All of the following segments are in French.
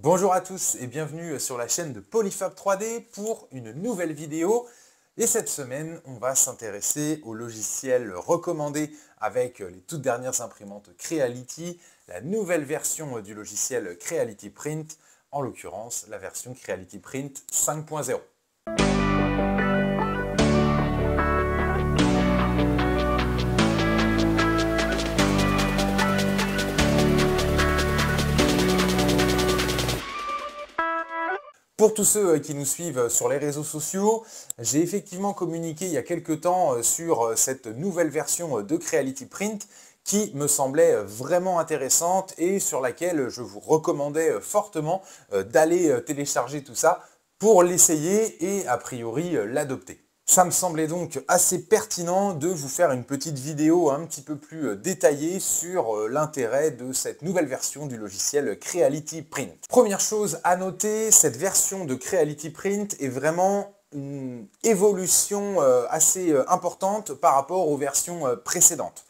Bonjour à tous et bienvenue sur la chaîne de Polyfab 3D pour une nouvelle vidéo. Et cette semaine, on va s'intéresser au logiciel recommandé avec les toutes dernières imprimantes Creality, la nouvelle version du logiciel Creality Print, en l'occurrence la version Creality Print 5.0. Pour tous ceux qui nous suivent sur les réseaux sociaux, j'ai effectivement communiqué il y a quelques temps sur cette nouvelle version de Creality Print qui me semblait vraiment intéressante et sur laquelle je vous recommandais fortement d'aller télécharger tout ça pour l'essayer et a priori l'adopter. Ça me semblait donc assez pertinent de vous faire une petite vidéo un petit peu plus détaillée sur l'intérêt de cette nouvelle version du logiciel Creality Print. Première chose à noter, cette version de Creality Print est vraiment une évolution assez importante par rapport aux versions précédentes.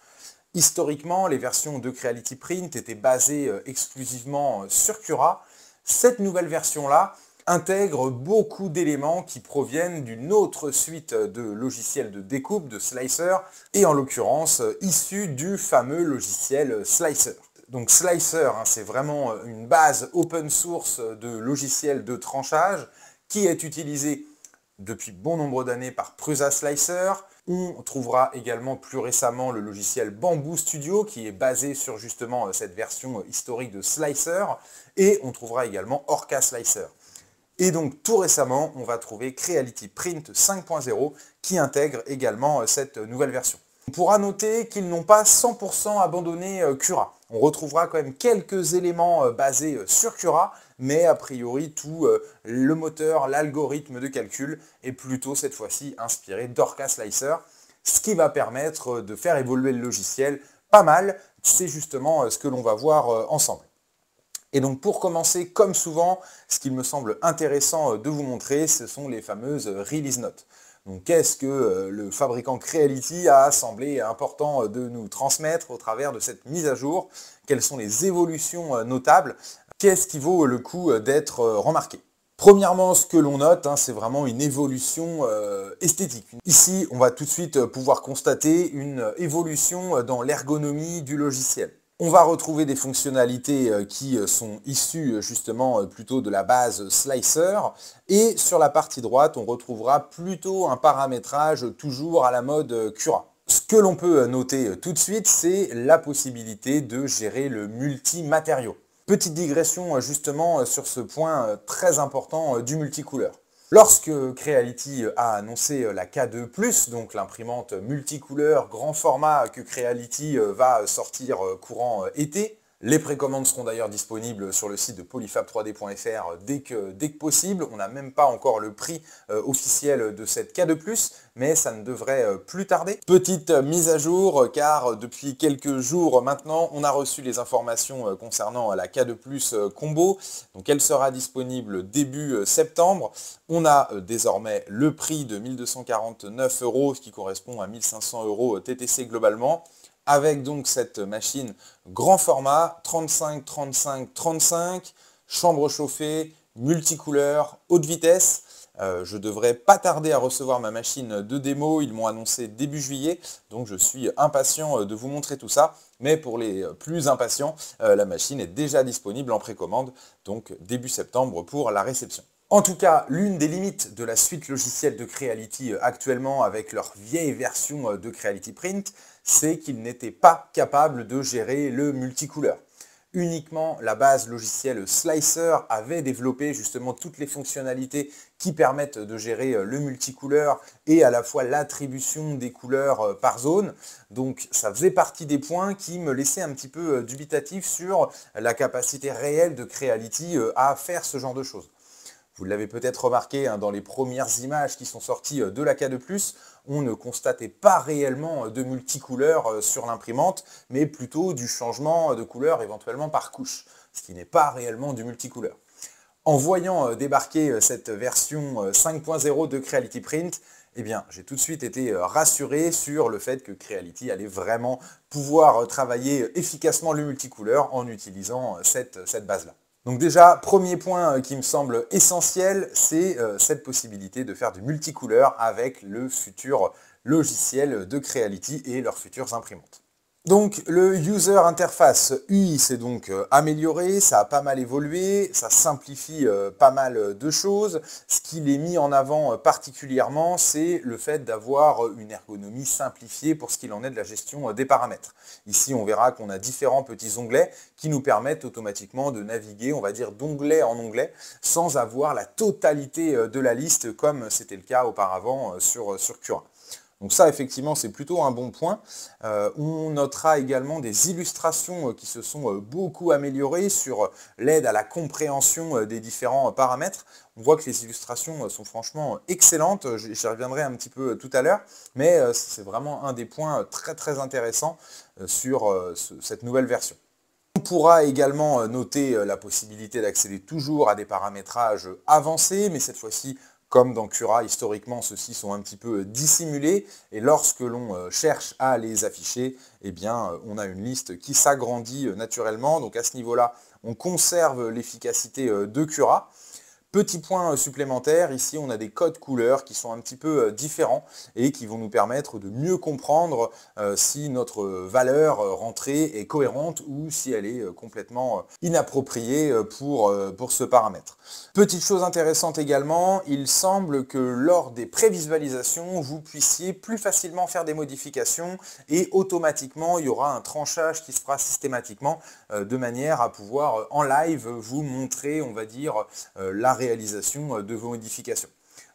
Historiquement, les versions de Creality Print étaient basées exclusivement sur Cura. Cette nouvelle version-là intègre beaucoup d'éléments qui proviennent d'une autre suite de logiciels de découpe, de slicer, et en l'occurrence issus du fameux logiciel Slicer. Donc Slicer, c'est vraiment une base open source de logiciels de tranchage qui est utilisé depuis bon nombre d'années par Prusa Slicer. On trouvera également plus récemment le logiciel Bamboo Studio qui est basé sur justement cette version historique de Slicer, et on trouvera également Orca Slicer. Et donc tout récemment, on va trouver Creality Print 5.0 qui intègre également cette nouvelle version. On pourra noter qu'ils n'ont pas 100% abandonné Cura. On retrouvera quand même quelques éléments basés sur Cura, mais a priori tout le moteur, l'algorithme de calcul est plutôt cette fois-ci inspiré d'Orca Slicer, ce qui va permettre de faire évoluer le logiciel pas mal. C'est justement ce que l'on va voir ensemble. Et donc pour commencer, comme souvent, ce qu'il me semble intéressant de vous montrer, ce sont les fameuses release notes. Donc qu'est-ce que le fabricant Creality a semblé important de nous transmettre au travers de cette mise à jour? Quelles sont les évolutions notables? Qu'est-ce qui vaut le coup d'être remarqué? Premièrement, ce que l'on note, c'est vraiment une évolution esthétique. Ici, on va tout de suite pouvoir constater une évolution dans l'ergonomie du logiciel. On va retrouver des fonctionnalités qui sont issues justement plutôt de la base Slicer, et sur la partie droite, on retrouvera plutôt un paramétrage toujours à la mode Cura. Ce que l'on peut noter tout de suite, c'est la possibilité de gérer le multi-matériau. Petite digression justement sur ce point très important du multicouleur. Lorsque Creality a annoncé la K2+, donc l'imprimante multicouleur grand format que Creality va sortir courant été, les précommandes seront d'ailleurs disponibles sur le site de polyfab3d.fr dès que possible. On n'a même pas encore le prix officiel de cette K2+, mais ça ne devrait plus tarder. Petite mise à jour, car depuis quelques jours maintenant, on a reçu les informations concernant la K2+ combo. Donc elle sera disponible début septembre. On a désormais le prix de 1249 €, ce qui correspond à 1500 € TTC globalement, avec donc cette machine grand format, 35, 35, 35, chambre chauffée, multicouleur, haute vitesse. Je ne devrais pas tarder à recevoir ma machine de démo, ils m'ont annoncé début juillet, donc je suis impatient de vous montrer tout ça. Mais pour les plus impatients, la machine est déjà disponible en précommande, donc début septembre pour la réception. En tout cas, l'une des limites de la suite logicielle de Creality actuellement avec leur vieille version de Creality Print, c'est qu'ils n'étaient pas capables de gérer le multicouleur. Uniquement la base logicielle Slicer avait développé justement toutes les fonctionnalités qui permettent de gérer le multicouleur et à la fois l'attribution des couleurs par zone. Donc ça faisait partie des points qui me laissaient un petit peu dubitatif sur la capacité réelle de Creality à faire ce genre de choses. Vous l'avez peut-être remarqué dans les premières images qui sont sorties de la K2+, on ne constatait pas réellement de multicouleur sur l'imprimante, mais plutôt du changement de couleur éventuellement par couche, ce qui n'est pas réellement du multicouleur. En voyant débarquer cette version 5.0 de Creality Print, eh bien, j'ai tout de suite été rassuré sur le fait que Creality allait vraiment pouvoir travailler efficacement le multicouleur en utilisant cette base-là. Donc déjà, premier point qui me semble essentiel, c'est cette possibilité de faire du multicouleur avec le futur logiciel de Creality et leurs futures imprimantes. Donc le User Interface UI s'est donc amélioré, ça a pas mal évolué, ça simplifie pas mal de choses. Ce qu'il est mis en avant particulièrement, c'est le fait d'avoir une ergonomie simplifiée pour ce qu'il en est de la gestion des paramètres. Ici, on verra qu'on a différents petits onglets qui nous permettent automatiquement de naviguer, on va dire, d'onglet en onglet, sans avoir la totalité de la liste comme c'était le cas auparavant sur Cura. Donc ça, effectivement, c'est plutôt un bon point. On notera également des illustrations qui se sont beaucoup améliorées sur l'aide à la compréhension des différents paramètres. On voit que les illustrations sont franchement excellentes, j'y reviendrai un petit peu tout à l'heure, mais c'est vraiment un des points très très intéressants sur cette nouvelle version. On pourra également noter la possibilité d'accéder toujours à des paramétrages avancés, mais cette fois-ci, comme dans Cura, historiquement, ceux-ci sont un petit peu dissimulés et lorsque l'on cherche à les afficher, eh bien, on a une liste qui s'agrandit naturellement. Donc à ce niveau-là, on conserve l'efficacité de Cura. Petit point supplémentaire, ici on a des codes couleurs qui sont un petit peu différents et qui vont nous permettre de mieux comprendre si notre valeur rentrée est cohérente ou si elle est complètement inappropriée pour ce paramètre. Petite chose intéressante également, il semble que lors des prévisualisations, vous puissiez plus facilement faire des modifications et automatiquement il y aura un tranchage qui se fera systématiquement de manière à pouvoir en live vous montrer, on va dire, la réalisation de vos modifications.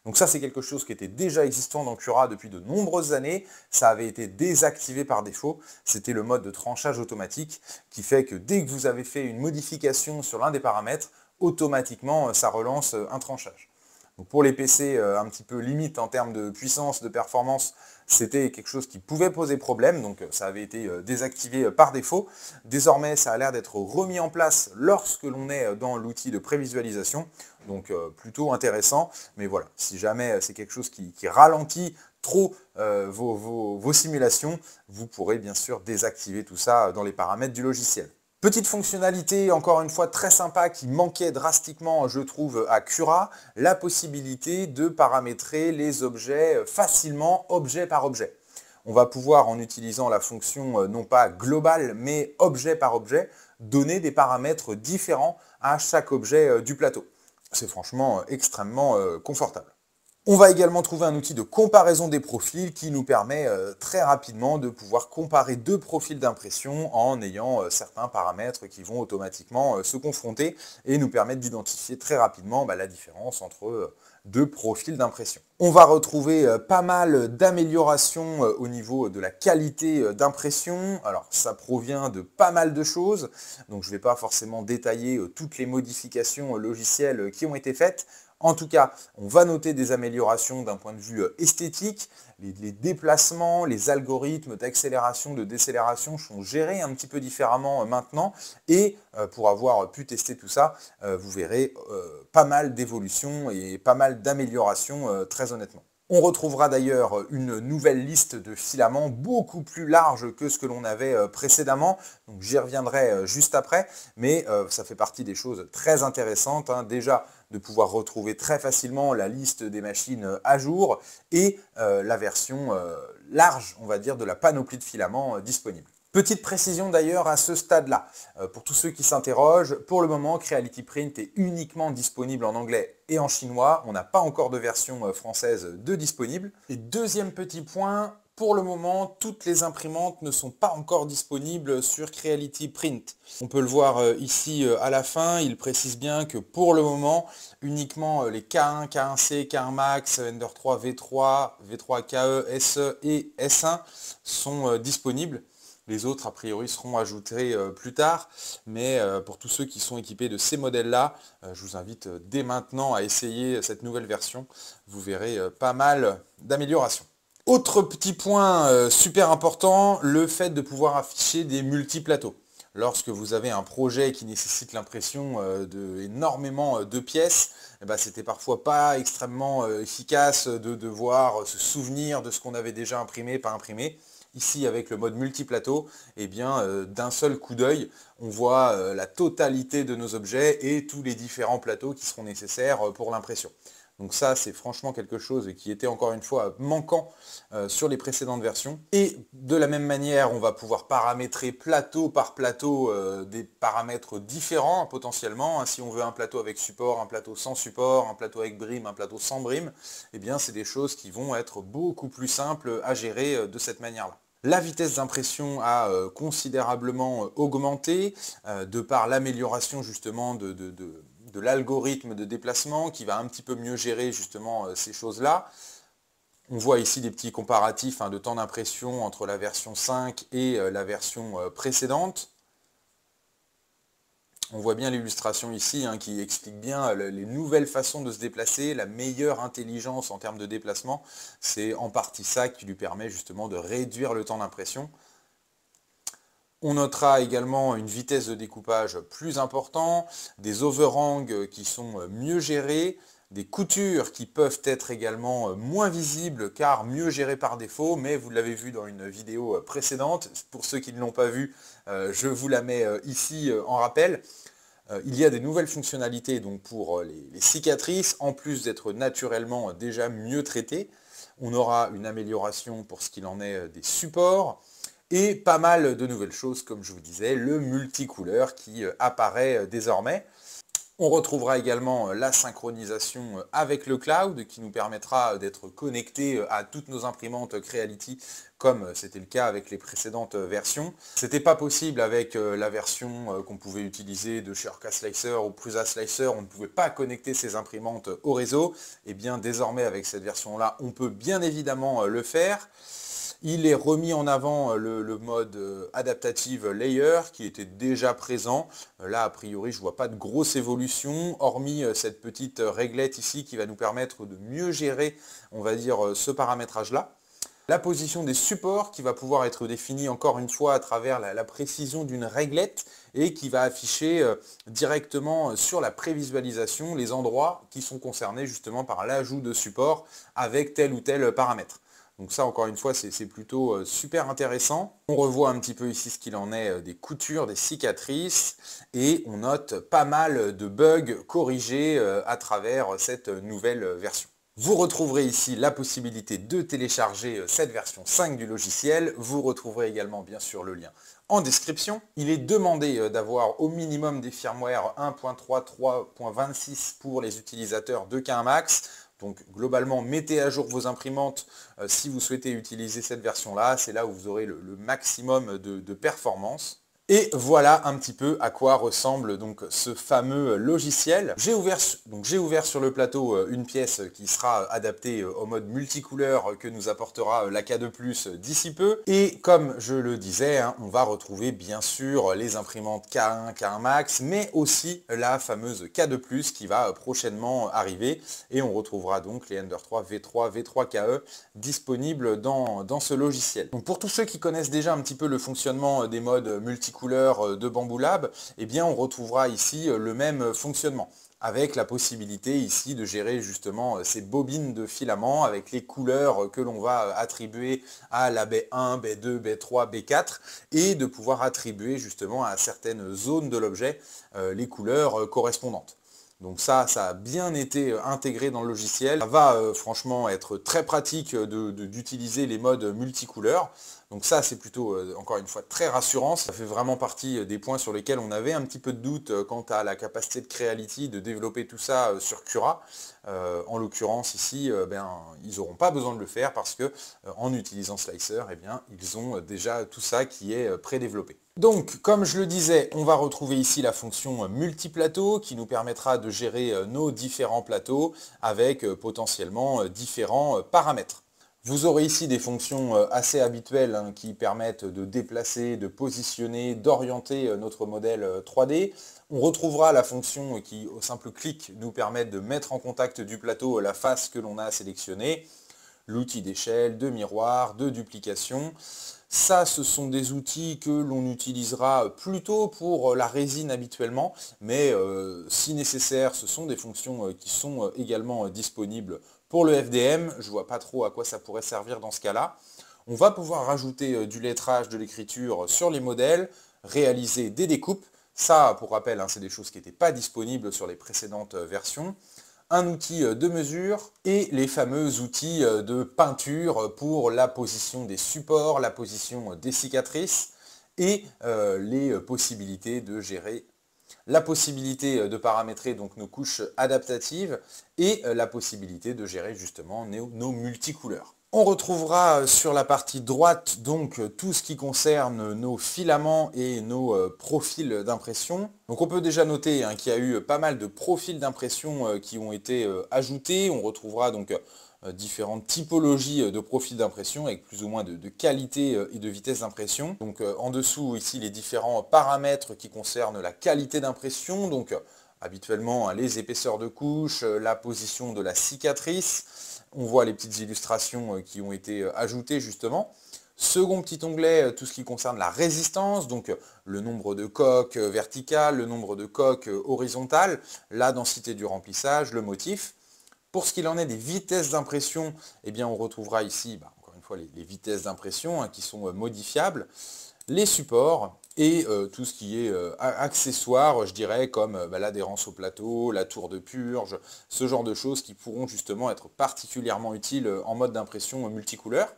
Donc ça, c'est quelque chose qui était déjà existant dans Cura depuis de nombreuses années. Ça avait été désactivé par défaut. C'était le mode de tranchage automatique qui fait que dès que vous avez fait une modification sur l'un des paramètres, automatiquement, ça relance un tranchage. Donc pour les PC un petit peu limite en termes de puissance, de performance, c'était quelque chose qui pouvait poser problème, donc ça avait été désactivé par défaut. Désormais, ça a l'air d'être remis en place lorsque l'on est dans l'outil de prévisualisation, donc plutôt intéressant. Mais voilà, si jamais c'est quelque chose qui ralentit trop vos simulations, vous pourrez bien sûr désactiver tout ça dans les paramètres du logiciel. Petite fonctionnalité, encore une fois, très sympa, qui manquait drastiquement, je trouve, à Cura, la possibilité de paramétrer les objets facilement, objet par objet. On va pouvoir, en utilisant la fonction non pas globale, mais objet par objet, donner des paramètres différents à chaque objet du plateau. C'est franchement extrêmement confortable. On va également trouver un outil de comparaison des profils qui nous permet très rapidement de pouvoir comparer deux profils d'impression en ayant certains paramètres qui vont automatiquement se confronter et nous permettre d'identifier très rapidement la différence entre deux profils d'impression. On va retrouver pas mal d'améliorations au niveau de la qualité d'impression. Alors ça provient de pas mal de choses, donc je ne vais pas forcément détailler toutes les modifications logicielles qui ont été faites. En tout cas, on va noter des améliorations d'un point de vue esthétique. Les déplacements, les algorithmes d'accélération, de décélération sont gérés un petit peu différemment maintenant. Et pour avoir pu tester tout ça, vous verrez pas mal d'évolutions et pas mal d'améliorations, très honnêtement. On retrouvera d'ailleurs une nouvelle liste de filaments beaucoup plus large que ce que l'on avait précédemment. Donc j'y reviendrai juste après, mais ça fait partie des choses très intéressantes. Déjà, de pouvoir retrouver très facilement la liste des machines à jour et la version large, on va dire, de la panoplie de filaments disponible. Petite précision d'ailleurs à ce stade-là, pour tous ceux qui s'interrogent, pour le moment Creality Print est uniquement disponible en anglais et en chinois, on n'a pas encore de version française de disponible. Et deuxième petit point, pour le moment, toutes les imprimantes ne sont pas encore disponibles sur Creality Print. On peut le voir ici à la fin, il précise bien que pour le moment, uniquement les K1, K1C, K1 Max, Ender 3, V3, V3 KE, SE et S1 sont disponibles. Les autres, a priori, seront ajoutés plus tard. Mais pour tous ceux qui sont équipés de ces modèles-là, je vous invite dès maintenant à essayer cette nouvelle version. Vous verrez pas mal d'améliorations. Autre petit point super important, le fait de pouvoir afficher des multiplateaux. Lorsque vous avez un projet qui nécessite l'impression d'énormément de pièces, c'était parfois pas extrêmement efficace de devoir se souvenir de ce qu'on avait déjà imprimé, pas imprimé. Ici, avec le mode multiplateau, eh bien, d'un seul coup d'œil, on voit la totalité de nos objets et tous les différents plateaux qui seront nécessaires pour l'impression. Donc ça, c'est franchement quelque chose qui était encore une fois manquant sur les précédentes versions. Et de la même manière, on va pouvoir paramétrer plateau par plateau des paramètres différents potentiellement. Si on veut un plateau avec support, un plateau sans support, un plateau avec brim, un plateau sans brim, eh bien c'est des choses qui vont être beaucoup plus simples à gérer de cette manière-là. La vitesse d'impression a considérablement augmenté de par l'amélioration justement de l'algorithme de déplacement qui va un petit peu mieux gérer justement ces choses-là. On voit ici des petits comparatifs de temps d'impression entre la version 5 et la version précédente. On voit bien l'illustration ici qui explique bien les nouvelles façons de se déplacer, la meilleure intelligence en termes de déplacement. C'est en partie ça qui lui permet justement de réduire le temps d'impression. On notera également une vitesse de découpage plus importante, des overhangs qui sont mieux gérés, des coutures qui peuvent être également moins visibles car mieux gérées par défaut, mais vous l'avez vu dans une vidéo précédente. Pour ceux qui ne l'ont pas vue, je vous la mets ici en rappel. Il y a des nouvelles fonctionnalités donc pour les cicatrices, en plus d'être naturellement déjà mieux traitées. On aura une amélioration pour ce qu'il en est des supports. Et pas mal de nouvelles choses, comme je vous disais, le multicouleur qui apparaît désormais. On retrouvera également la synchronisation avec le cloud qui nous permettra d'être connectés à toutes nos imprimantes Creality comme c'était le cas avec les précédentes versions. C'était pas possible avec la version qu'on pouvait utiliser de chez Orca Slicer ou Prusa Slicer, on ne pouvait pas connecter ces imprimantes au réseau. Et bien désormais avec cette version-là, on peut bien évidemment le faire. Il est remis en avant le mode Adaptative Layer qui était déjà présent. Là, a priori, je ne vois pas de grosse évolution, hormis cette petite réglette ici qui va nous permettre de mieux gérer, on va dire, ce paramétrage-là. La position des supports qui va pouvoir être définie encore une fois à travers la précision d'une réglette et qui va afficher directement sur la prévisualisation les endroits qui sont concernés justement par l'ajout de supports avec tel ou tel paramètre. Donc ça, encore une fois, c'est plutôt super intéressant. On revoit un petit peu ici ce qu'il en est des coutures, des cicatrices, et on note pas mal de bugs corrigés à travers cette nouvelle version. Vous retrouverez ici la possibilité de télécharger cette version 5 du logiciel. Vous retrouverez également bien sûr le lien en description. Il est demandé d'avoir au minimum des firmware 1.3.3.26 pour les utilisateurs de KineMax. Donc globalement, mettez à jour vos imprimantes si vous souhaitez utiliser cette version-là. C'est là où vous aurez le maximum de performance. Et voilà un petit peu à quoi ressemble donc ce fameux logiciel. J'ai ouvert sur le plateau une pièce qui sera adaptée au mode multicouleur que nous apportera la K2+ d'ici peu. Et comme je le disais, on va retrouver bien sûr les imprimantes K1, K1 Max, mais aussi la fameuse K2+ qui va prochainement arriver. Et on retrouvera donc les Ender 3 V3, V3KE disponibles dans ce logiciel. Donc pour tous ceux qui connaissent déjà un petit peu le fonctionnement des modes multicouleurs de Bambu Lab, eh bien on retrouvera ici le même fonctionnement avec la possibilité ici de gérer justement ces bobines de filaments avec les couleurs que l'on va attribuer à la baie 1, baie 2, baie 3, baie 4 et de pouvoir attribuer justement à certaines zones de l'objet les couleurs correspondantes. Donc ça a bien été intégré dans le logiciel. Ça va franchement être très pratique d'utiliser les modes multicouleurs. Donc ça, c'est plutôt, encore une fois, très rassurant. Ça fait vraiment partie des points sur lesquels on avait un petit peu de doute quant à la capacité de Creality de développer tout ça sur Cura. En l'occurrence, ici, ils n'auront pas besoin de le faire parce que en utilisant Slicer, ils ont déjà tout ça qui est prédéveloppé. Donc, comme je le disais, on va retrouver ici la fonction multiplateau qui nous permettra de gérer nos différents plateaux avec potentiellement différents paramètres. Vous aurez ici des fonctions assez habituelles qui permettent de déplacer, de positionner, d'orienter notre modèle 3D. On retrouvera la fonction qui, au simple clic, nous permet de mettre en contact du plateau la face que l'on a sélectionnée. L'outil d'échelle, de miroir, de duplication. Ça, ce sont des outils que l'on utilisera plutôt pour la résine habituellement, mais si nécessaire, ce sont des fonctions qui sont également disponibles pour le FDM. Je ne vois pas trop à quoi ça pourrait servir dans ce cas-là. On va pouvoir rajouter du lettrage, de l'écriture sur les modèles, réaliser des découpes. Ça, pour rappel, hein, c'est des choses qui n'étaient pas disponibles sur les précédentes versions. Un outil de mesure et les fameux outils de peinture pour la position des supports, la position des cicatrices et les possibilités de gérer la possibilité de paramétrer donc nos couches adaptatives et la possibilité de gérer justement nos multicouleurs. On retrouvera sur la partie droite donc tout ce qui concerne nos filaments et nos profils d'impression. Donc on peut déjà noter hein, qu'il y a eu pas mal de profils d'impression qui ont été ajoutés. On retrouvera donc différentes typologies de profils d'impression avec plus ou moins de qualité et de vitesse d'impression. Donc en dessous ici les différents paramètres qui concernent la qualité d'impression. Donc habituellement hein, les épaisseurs de couche, la position de la cicatrice. On voit les petites illustrations qui ont été ajoutées justement. Second petit onglet, tout ce qui concerne la résistance, donc le nombre de coques verticales, le nombre de coques horizontales, la densité du remplissage, le motif. Pour ce qu'il en est des vitesses d'impression, eh bien on retrouvera ici, encore une fois, les vitesses d'impression hein, qui sont modifiables, les supports et tout ce qui est accessoire, je dirais, comme l'adhérence au plateau, la tour de purge, ce genre de choses qui pourront justement être particulièrement utiles en mode d'impression multicouleur.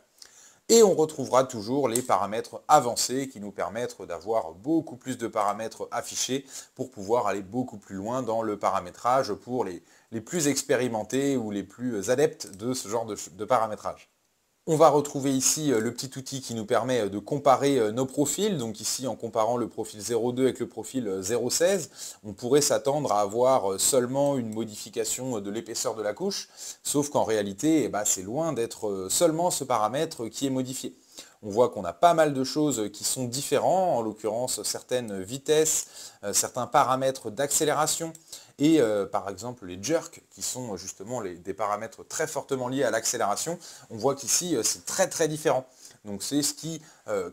Et on retrouvera toujours les paramètres avancés qui nous permettent d'avoir beaucoup plus de paramètres affichés pour pouvoir aller beaucoup plus loin dans le paramétrage pour les plus expérimentés ou les plus adeptes de ce genre de paramétrage. On va retrouver ici le petit outil qui nous permet de comparer nos profils. Donc ici, en comparant le profil 0.2 avec le profil 0.16, on pourrait s'attendre à avoir seulement une modification de l'épaisseur de la couche, sauf qu'en réalité, c'est loin d'être seulement ce paramètre qui est modifié. On voit qu'on a pas mal de choses qui sont différentes, en l'occurrence certaines vitesses, certains paramètres d'accélération, et par exemple les jerks qui sont justement des paramètres très fortement liés à l'accélération. On voit qu'ici c'est très très différent. Donc c'est ce qui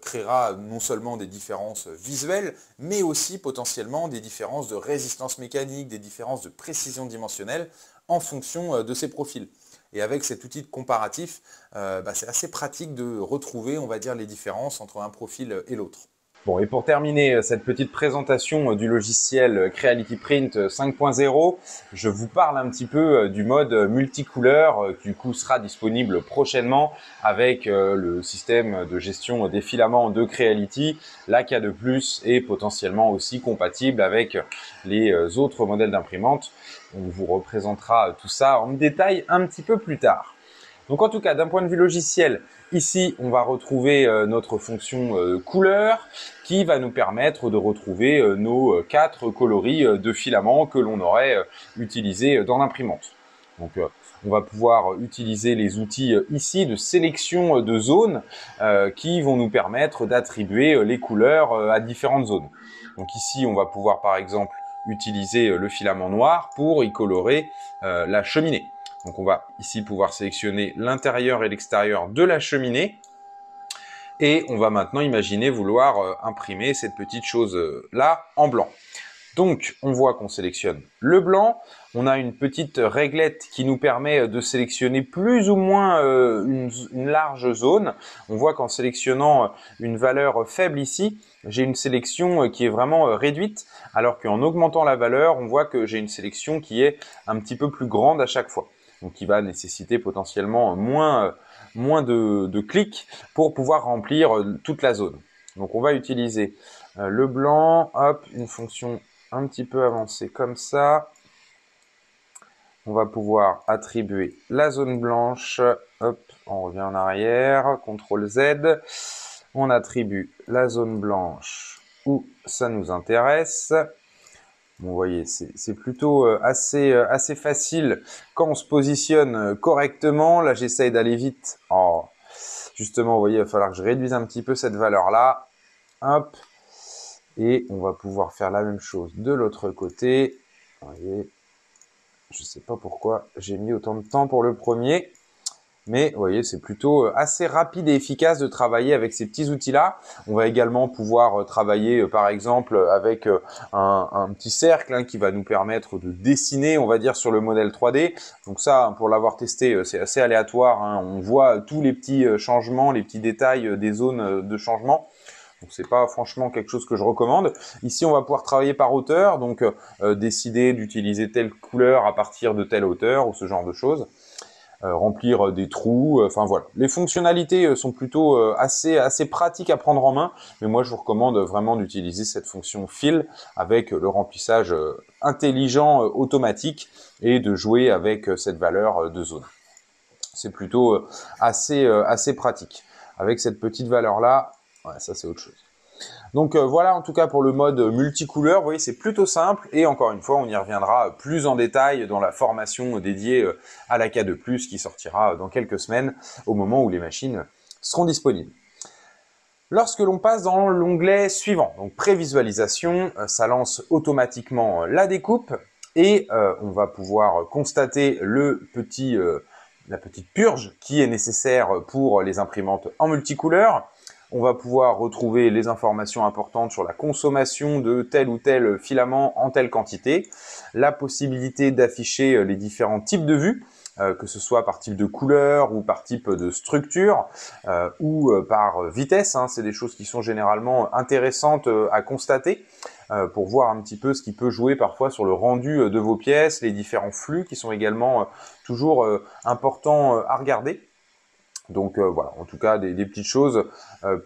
créera non seulement des différences visuelles, mais aussi potentiellement des différences de résistance mécanique, des différences de précision dimensionnelle en fonction de ces profils. Et avec cet outil de comparatif, c'est assez pratique de retrouver, on va dire, les différences entre un profil et l'autre. Bon, et pour terminer cette petite présentation du logiciel Creality Print 5.0, je vous parle un petit peu du mode multicouleur qui du coup sera disponible prochainement avec le système de gestion des filaments de Creality, la K2+, et potentiellement aussi compatible avec les autres modèles d'imprimantes. On vous représentera tout ça en détail un petit peu plus tard. Donc en tout cas, d'un point de vue logiciel, ici, on va retrouver notre fonction couleur qui va nous permettre de retrouver nos 4 coloris de filaments que l'on aurait utilisés dans l'imprimante. Donc on va pouvoir utiliser les outils ici de sélection de zones qui vont nous permettre d'attribuer les couleurs à différentes zones. Donc ici, on va pouvoir par exemple utiliser le filament noir pour y colorer la cheminée. Donc on va ici pouvoir sélectionner l'intérieur et l'extérieur de la cheminée. Et on va maintenant imaginer vouloir imprimer cette petite chose-là en blanc. Donc on voit qu'on sélectionne le blanc. On a une petite réglette qui nous permet de sélectionner plus ou moins une large zone. On voit qu'en sélectionnant une valeur faible ici, j'ai une sélection qui est vraiment réduite, alors qu'en augmentant la valeur, on voit que j'ai une sélection qui est un petit peu plus grande à chaque fois. Donc qui va nécessiter potentiellement moins de clics pour pouvoir remplir toute la zone. Donc on va utiliser le blanc, hop, une fonction un petit peu avancée comme ça. On va pouvoir attribuer la zone blanche, hop, on revient en arrière, CTRL Z. On attribue la zone blanche où ça nous intéresse. Bon, vous voyez, c'est plutôt assez facile quand on se positionne correctement. Là, j'essaye d'aller vite. Oh, justement, vous voyez, il va falloir que je réduise un petit peu cette valeur-là. Hop. Et on va pouvoir faire la même chose de l'autre côté. Vous voyez, je ne sais pas pourquoi j'ai mis autant de temps pour le premier. Mais vous voyez, c'est plutôt assez rapide et efficace de travailler avec ces petits outils-là. On va également pouvoir travailler par exemple avec un petit cercle qui va nous permettre de dessiner, on va dire, sur le modèle 3D. Donc ça, pour l'avoir testé, c'est assez aléatoire, hein. On voit tous les petits changements, les petits détails des zones de changement. Donc c'est pas franchement quelque chose que je recommande. Ici, on va pouvoir travailler par hauteur, donc décider d'utiliser telle couleur à partir de telle hauteur ou ce genre de choses. Remplir des trous, enfin voilà. Les fonctionnalités sont plutôt assez pratiques à prendre en main, mais moi je vous recommande vraiment d'utiliser cette fonction fill avec le remplissage intelligent automatique et de jouer avec cette valeur de zone. C'est plutôt assez pratique. Avec cette petite valeur là, ouais, ça c'est autre chose. Donc voilà en tout cas pour le mode multicouleur, vous voyez c'est plutôt simple et encore une fois on y reviendra plus en détail dans la formation dédiée à la K2+, qui sortira dans quelques semaines au moment où les machines seront disponibles. Lorsque l'on passe dans l'onglet suivant, donc prévisualisation, ça lance automatiquement la découpe et on va pouvoir constater la petite purge qui est nécessaire pour les imprimantes en multicouleur. On va pouvoir retrouver les informations importantes sur la consommation de tel ou tel filament en telle quantité, la possibilité d'afficher les différents types de vues, que ce soit par type de couleur ou par type de structure ou par vitesse, hein. C'est des choses qui sont généralement intéressantes à constater pour voir un petit peu ce qui peut jouer parfois sur le rendu de vos pièces, les différents flux qui sont également toujours importants à regarder. Donc voilà, en tout cas des petites choses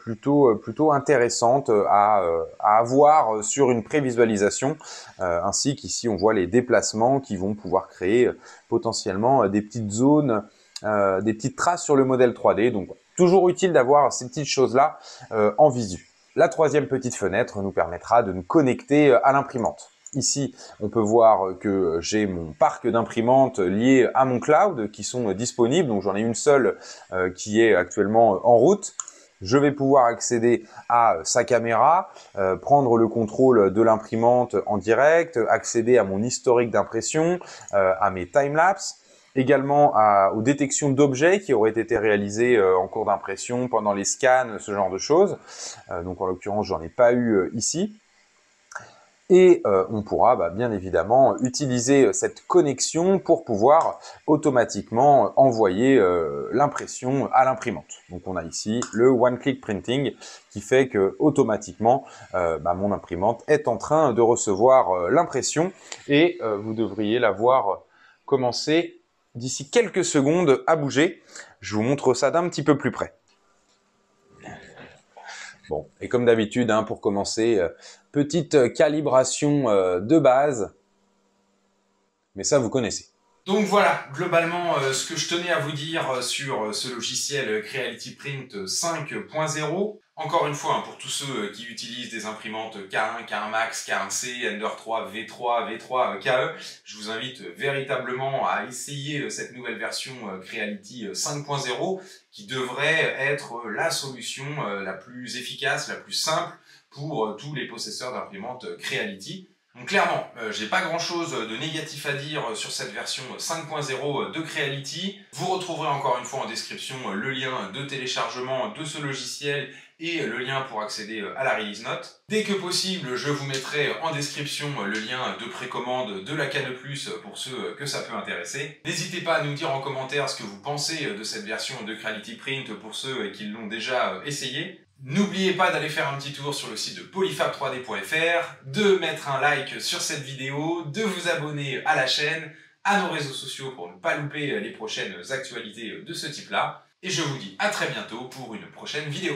plutôt intéressantes à avoir sur une prévisualisation, ainsi qu'ici on voit les déplacements qui vont pouvoir créer potentiellement des petites zones, des petites traces sur le modèle 3D. Donc toujours utile d'avoir ces petites choses-là en visu. La troisième petite fenêtre nous permettra de nous connecter à l'imprimante. Ici, on peut voir que j'ai mon parc d'imprimantes lié à mon cloud qui sont disponibles. Donc j'en ai une seule qui est actuellement en route. Je vais pouvoir accéder à sa caméra, prendre le contrôle de l'imprimante en direct, accéder à mon historique d'impression, à mes timelapses, également aux détections d'objets qui auraient été réalisées en cours d'impression, pendant les scans, ce genre de choses. Donc en l'occurrence, j'en ai pas eu ici. Et on pourra bien évidemment utiliser cette connexion pour pouvoir automatiquement envoyer l'impression à l'imprimante. Donc on a ici le one-click printing qui fait que automatiquement mon imprimante est en train de recevoir l'impression et vous devriez la voir commencer d'ici quelques secondes à bouger. Je vous montre ça d'un petit peu plus près. Bon, et comme d'habitude, hein, pour commencer, petite calibration de base, mais ça vous connaissez. Donc voilà, globalement, ce que je tenais à vous dire sur ce logiciel Creality Print 5.0. Encore une fois, hein, pour tous ceux qui utilisent des imprimantes K1, K1 Max, K1C, Ender 3, V3, V3, KE, je vous invite véritablement à essayer cette nouvelle version Creality 5.0 qui devrait être la solution la plus efficace, la plus simple pour tous les possesseurs d'imprimantes Creality. Donc clairement, j'ai pas grand chose de négatif à dire sur cette version 5.0 de Creality. Vous retrouverez encore une fois en description le lien de téléchargement de ce logiciel et le lien pour accéder à la release note. Dès que possible, je vous mettrai en description le lien de précommande de la K2+ pour ceux que ça peut intéresser. N'hésitez pas à nous dire en commentaire ce que vous pensez de cette version de Creality Print pour ceux qui l'ont déjà essayé. N'oubliez pas d'aller faire un petit tour sur le site de polyfab3d.fr, de mettre un like sur cette vidéo, de vous abonner à la chaîne, à nos réseaux sociaux pour ne pas louper les prochaines actualités de ce type-là. Et je vous dis à très bientôt pour une prochaine vidéo.